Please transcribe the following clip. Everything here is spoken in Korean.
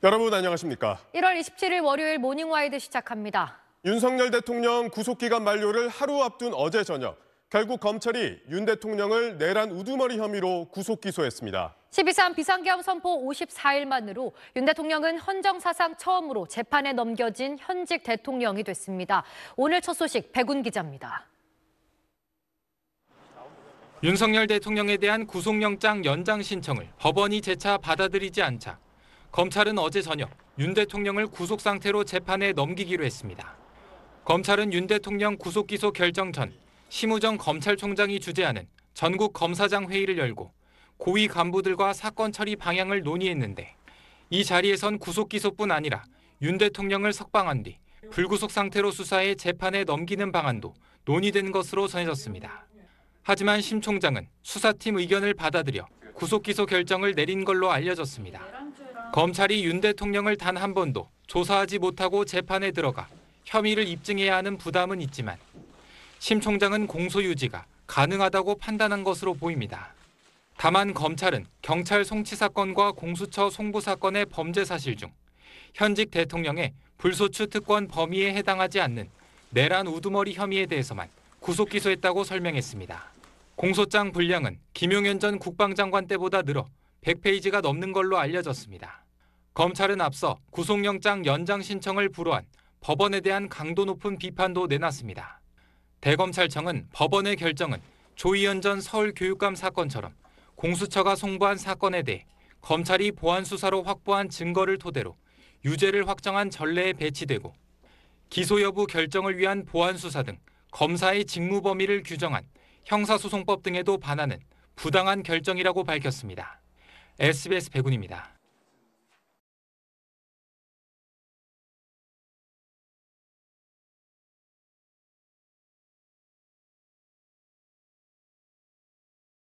여러분 안녕하십니까? 1월 27일 월요일 모닝와이드 시작합니다. 윤석열 대통령 구속기간 만료를 하루 앞둔 어제 저녁, 결국 검찰이 윤 대통령을 내란 우두머리 혐의로 구속 기소했습니다. 12.3 비상계엄 선포 54일 만으로 윤 대통령은 헌정사상 처음으로 재판에 넘겨진 현직 대통령이 됐습니다. 오늘 첫 소식 백운 기자입니다. 윤석열 대통령에 대한 구속영장 연장 신청을 법원이 재차 받아들이지 않자 검찰은 어제 저녁 윤 대통령을 구속 상태로 재판에 넘기기로 했습니다. 검찰은 윤 대통령 구속 기소 결정 전 심우정 검찰총장이 주재하는 전국 검사장 회의를 열고 고위 간부들과 사건 처리 방향을 논의했는데 이 자리에선 구속 기소뿐 아니라 윤 대통령을 석방한 뒤 불구속 상태로 수사해 재판에 넘기는 방안도 논의된 것으로 전해졌습니다. 하지만 심 총장은 수사팀 의견을 받아들여 구속 기소 결정을 내린 걸로 알려졌습니다. 검찰이 윤 대통령을 단 한 번도 조사하지 못하고 재판에 들어가 혐의를 입증해야 하는 부담은 있지만 심 총장은 공소 유지가 가능하다고 판단한 것으로 보입니다. 다만 검찰은 경찰 송치 사건과 공수처 송부 사건의 범죄 사실 중 현직 대통령의 불소추 특권 범위에 해당하지 않는 내란 우두머리 혐의에 대해서만 구속 기소했다고 설명했습니다. 공소장 분량은 김용현 전 국방장관 때보다 늘어 100페이지가 넘는 걸로 알려졌습니다. 검찰은 앞서 구속영장 연장 신청을 불허한 법원에 대한 강도 높은 비판도 내놨습니다. 대검찰청은 법원의 결정은 조희연 전 서울교육감 사건처럼 공수처가 송부한 사건에 대해 검찰이 보안 수사로 확보한 증거를 토대로 유죄를 확정한 전례에 배치되고 기소 여부 결정을 위한 보안 수사 등 검사의 직무 범위를 규정한 형사소송법 등에도 반하는 부당한 결정이라고 밝혔습니다. SBS 백운입니다.